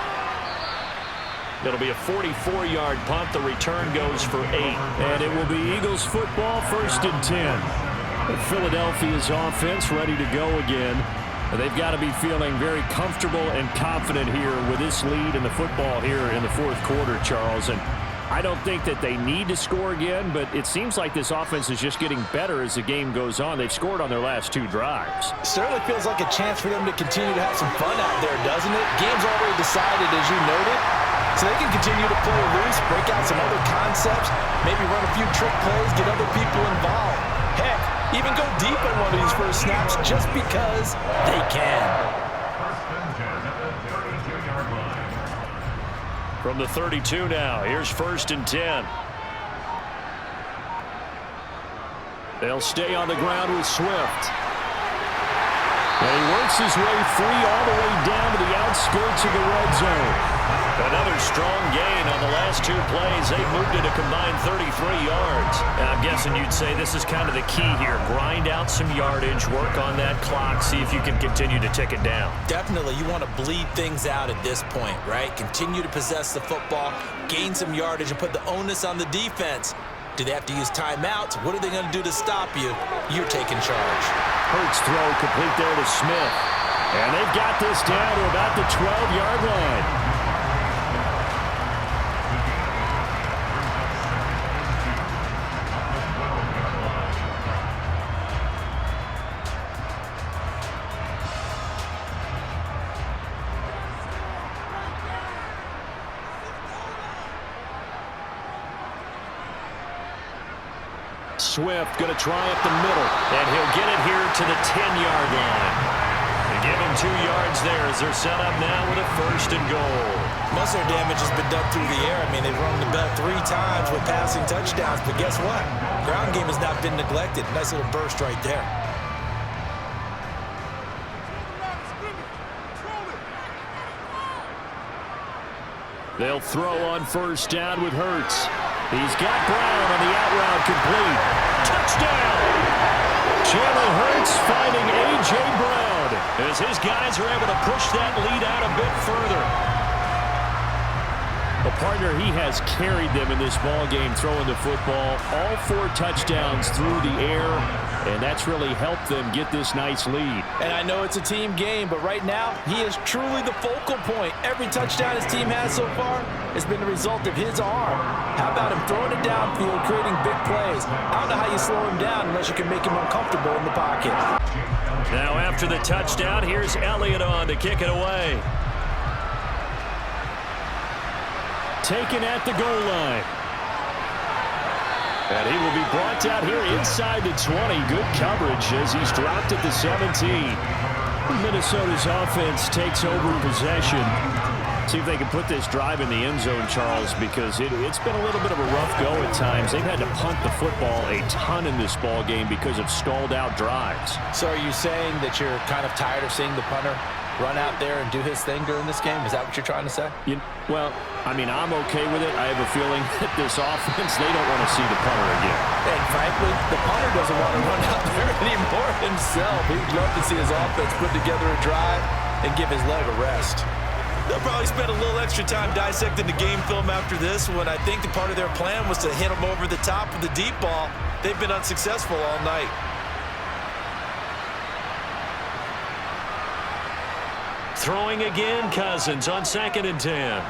It'll be a 44-yard punt. The return goes for 8. And it will be Eagles football, 1st and 10. Philadelphia's offense ready to go again. They've got to be feeling very comfortable and confident here with this lead in the football here in the 4th quarter, Charles. And I don't think that they need to score again, but it seems like this offense is just getting better as the game goes on. They've scored on their last 2 drives. Certainly feels like a chance for them to continue to have some fun out there, doesn't it? Game's already decided, as you noted, so they can continue to play loose, break out some other concepts, maybe run a few trick plays, get other people involved. Heck, even go deep on one of these first snaps just because they can. From the 32 now, here's 1st and 10. They'll stay on the ground with Swift. And he works his way free all the way down to the outskirts of the red zone. Another strong gain on the last two plays. They've moved it a combined 33 yards. And I'm guessing you'd say this is kind of the key here. Grind out some yardage, work on that clock, see if you can continue to tick it down. Definitely, you want to bleed things out at this point, right? Continue to possess the football, gain some yardage, and put the onus on the defense. Do they have to use timeouts? What are they going to do to stop you? You're taking charge. Hurts throw complete there to Smith. And they've got this down to about the 12-yard line. Swift going to try up the middle, and he'll get it here to the 10-yard line. They give him 2 yards there as they're set up now with a 1st and goal. Most of their damage has been done through the air. I mean, they've rung the bell 3 times with passing touchdowns, but guess what? Ground game has not been neglected. Nice little burst right there. They'll throw on 1st down with Hurts. He's got Brown on the out route complete. Touchdown! Jalen Hurts finding A.J. Brown as his guys are able to push that lead out a bit further. A partner, he has carried them in this ball game throwing the football. All 4 touchdowns through the air, and that's really helped them get this nice lead. And I know it's a team game, but right now, he is truly the focal point. Every touchdown his team has so far has been the result of his arm. How about him throwing it downfield, creating big plays? I don't know how you slow him down unless you can make him uncomfortable in the pocket. Now after the touchdown, here's Elliott on to kick it away. Taken at the goal line. And he will be brought down here inside the 20. Good coverage as he's dropped at the 17. Minnesota's offense takes over possession. See if they can put this drive in the end zone, Charles, because it's been a little bit of a rough go at times. They've had to punt the football a ton in this ball game because of stalled out drives. So are you saying that you're kind of tired of seeing the punter run out there and do his thing during this game? Is that what you're trying to say? Well, I mean, I'm okay with it. I have a feeling that this offense, they don't want to see the punter again. And frankly, the punter doesn't want to run out there anymore himself. He'd love to see his offense put together a drive and give his leg a rest. They'll probably spend a little extra time dissecting the game film after this one. I think the part of their plan was to hit them over the top with the deep ball. They've been unsuccessful all night. Throwing again, Cousins on 2nd and 10.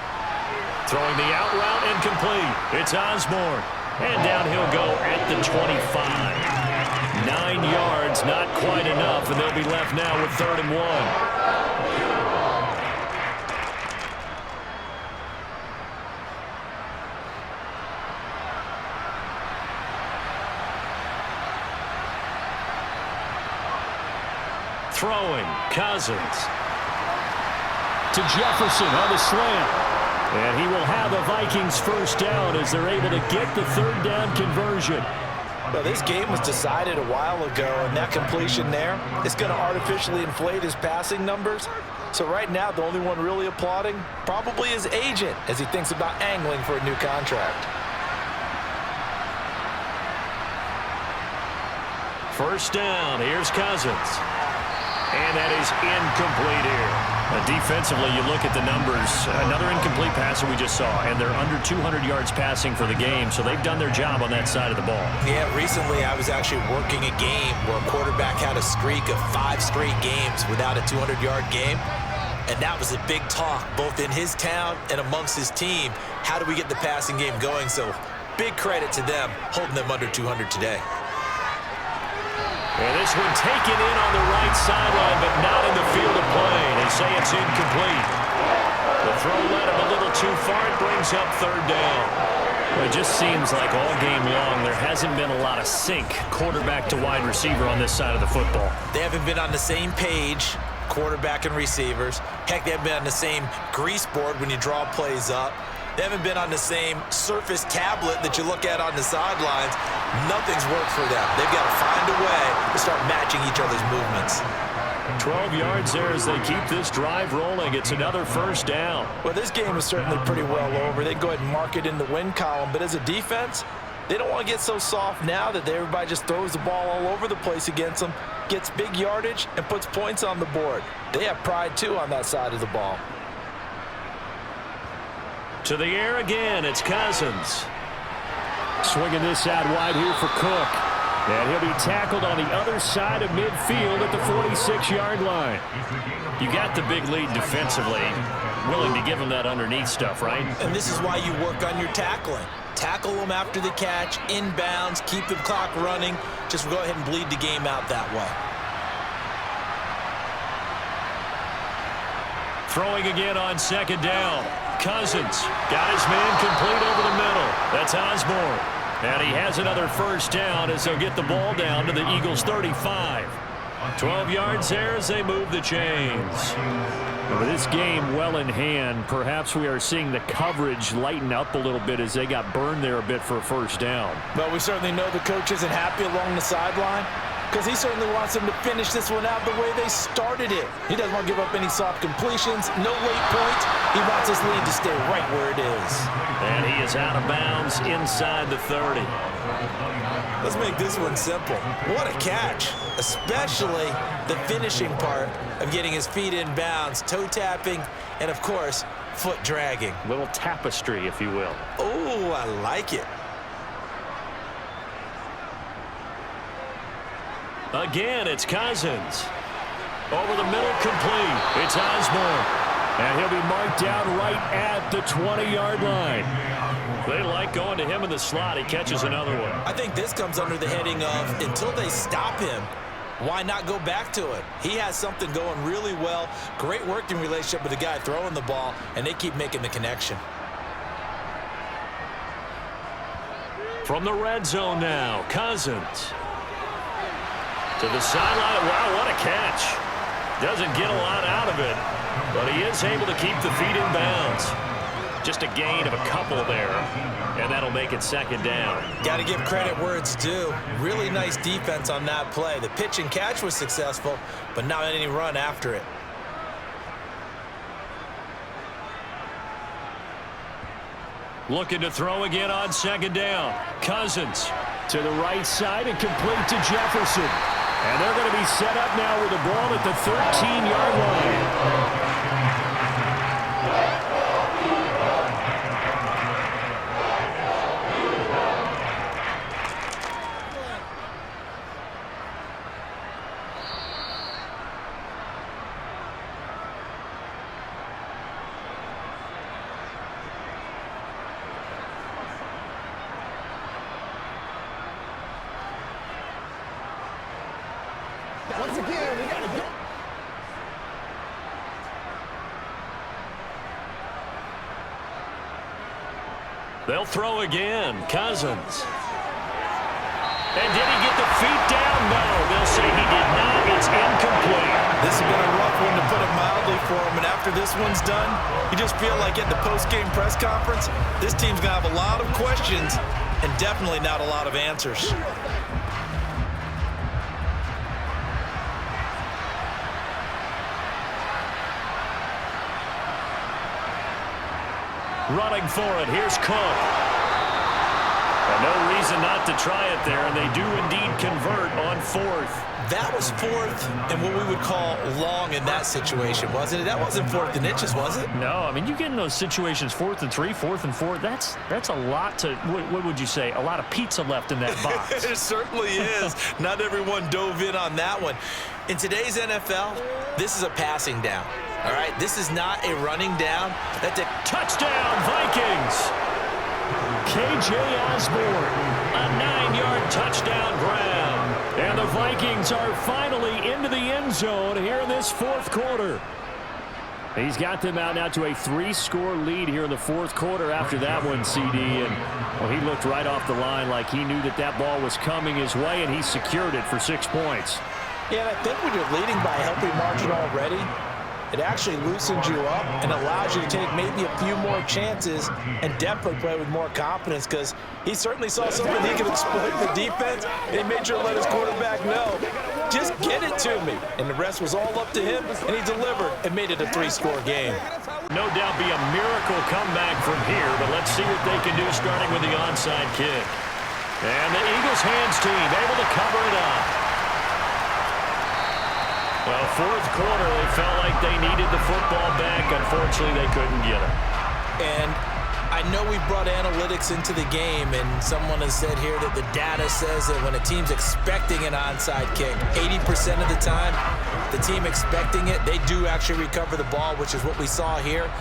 Throwing the out route incomplete. It's Osborne. And down he'll go at the 25. 9 yards, not quite enough, and they'll be left now with 3rd and 1. Throwing, Cousins. To Jefferson on the slant. And he will have a Vikings 1st down as they're able to get the 3rd down conversion. Well, this game was decided a while ago, and that completion there is going to artificially inflate his passing numbers. So right now, the only one really applauding probably his agent as he thinks about angling for a new contract. 1st down. Here's Cousins. And that is incomplete here. Defensively, you look at the numbers. Another incomplete pass that we just saw, and they're under 200 yards passing for the game, so they've done their job on that side of the ball. Yeah, recently I was actually working a game where a quarterback had a streak of 5 straight games without a 200-yard game, and that was a big talk both in his town and amongst his team. How do we get the passing game going? So big credit to them holding them under 200 today. And this one taken in on the right sideline, but not in the field of play. They say it's incomplete. The throw led him a little too far. It brings up 3rd down. Well, it just seems like all game long there hasn't been a lot of sync quarterback to wide receiver on this side of the football. They haven't been on the same page, quarterback and receivers. Heck, they haven't been on the same grease board when you draw plays up. They haven't been on the same Surface tablet that you look at on the sidelines. Nothing's worked for them. They've got to find a way to start matching each other's movements. 12 yards there as they keep this drive rolling. It's another first down. Well, this game is certainly pretty well over. They can go ahead and mark it in the win column. But as a defense, they don't want to get so soft now that everybody just throws the ball all over the place against them, gets big yardage, and puts points on the board. They have pride, too, on that side of the ball. To the air again, it's Cousins. Swinging this out wide here for Cook. And he'll be tackled on the other side of midfield at the 46-yard line. You got the big lead defensively. Willing to give him that underneath stuff, right? And this is why you work on your tackling. Tackle them after the catch, inbounds, keep the clock running. Just go ahead and bleed the game out that way. Throwing again on second down. Cousins got his man complete over the middle. That's Osborne. And he has another first down as they'll get the ball down to the Eagles' 35. 12 yards there as they move the chains. With this game well in hand, perhaps we are seeing the coverage lighten up a little bit as they got burned there a bit for a first down. Well, we certainly know the coach isn't happy along the sideline because he certainly wants them to finish this one out the way they started it. He doesn't want to give up any soft completions, no late points. He wants his lead to stay right where it is. And he is out of bounds inside the 30. Let's make this one simple. What a catch, especially the finishing part of getting his feet in bounds, toe tapping, and of course, foot dragging. Little tapestry, if you will. Oh, I like it. Again, it's Cousins. Over the middle, complete. It's Osborne. And he'll be marked down right at the 20-yard line. They like going to him in the slot. He catches another one. I think this comes under the heading of until they stop him, why not go back to it? He has something going really well. Great working relationship with the guy throwing the ball, and they keep making the connection. From the red zone now, Cousins. To the sideline. Wow, what a catch. Doesn't get a lot out of it, but he is able to keep the feet in bounds. Just a gain of a couple there, and that'll make it second down. Got to give credit where it's due. Really nice defense on that play. The pitch and catch was successful, but not any run after it. Looking to throw again on second down. Cousins. To the right side and complete to Jefferson. And they're going to be set up now with the ball at the 13-yard line. Once again, we got to go. They'll throw again. Cousins. And did he get the feet down? No, they'll say he did not. It's incomplete. This has been a rough one, to put it mildly, for him. And after this one's done, you just feel like at the post-game press conference, this team's going to have a lot of questions and definitely not a lot of answers. Running for it. Here's Cook. And no reason not to try it there, and they do indeed convert on fourth. That was fourth and what we would call long in that situation, wasn't it? That wasn't fourth and inches, was it? No, I mean, you get in those situations, 4th and 3, 4th and 4. That's a lot to, what would you say, a lot of pizza left in that box. It certainly is. Not everyone dove in on that one. In today's NFL, this is a passing down. All right, this is not a running down. That's a touchdown, Vikings. K.J. Osborne, a 9-yard touchdown grab. And the Vikings are finally into the end zone here in this fourth quarter. He's got them out now to a 3-score lead here in the fourth quarter after that one, CD. And well, he looked right off the line like he knew that that ball was coming his way, and he secured it for 6 points. Yeah, and I think when you're leading by a healthy margin already, it actually loosens you up and allows you to take maybe a few more chances and definitely play with more confidence, because he certainly saw something he could exploit the defense. They made sure to let his quarterback know Just get it to me. And the rest was all up to him, and he delivered and made it a 3-score game. No doubt be a miracle comeback from here, but let's see what they can do starting with the onside kick. And the Eagles hands team able to cover it up. Well, fourth quarter, they felt like they needed the football back. Unfortunately, they couldn't get it. And I know we brought analytics into the game, and someone has said here that the data says that when a team's expecting an onside kick, 80% of the time, the team expecting it, they do actually recover the ball, which is what we saw here.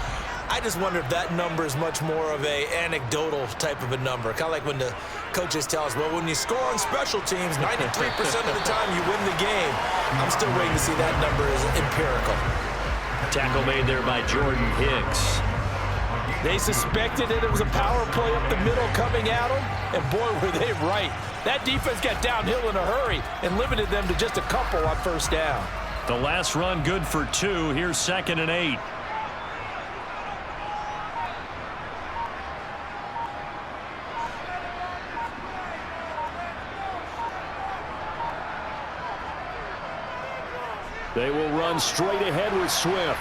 I just wonder if that number is much more of a anecdotal type of a number. Kind of like when the coaches tell us, well, when you score on special teams, 93% of the time you win the game. I'm still waiting to see that number is empirical. Tackle made there by Jordan Hicks. They suspected that it was a power play up the middle coming at them, and boy, were they right. That defense got downhill in a hurry and limited them to just a couple on first down. The last run good for 2. Here's 2nd and 8. They will run straight ahead with Swift.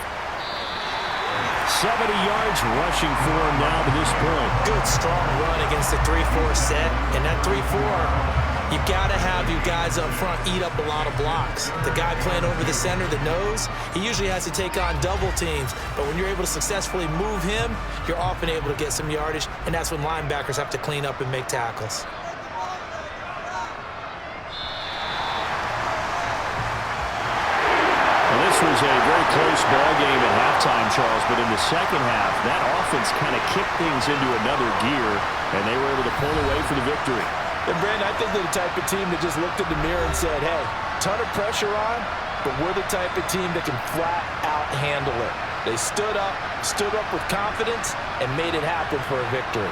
70 yards rushing for him now to this point. Good, strong run against the 3-4 set. And that 3-4, you've got to have you guys up front eat up a lot of blocks. The guy playing over the center, the nose, he usually has to take on double teams. But when you're able to successfully move him, you're often able to get some yardage. And that's when linebackers have to clean up and make tackles. This was a very close ball game at halftime, Charles, but in the second half, that offense kind of kicked things into another gear, and they were able to pull away for the victory. And, Brandon, I think they're the type of team that just looked in the mirror and said, hey, ton of pressure on, but we're the type of team that can flat out handle it. They stood up with confidence, and made it happen for a victory.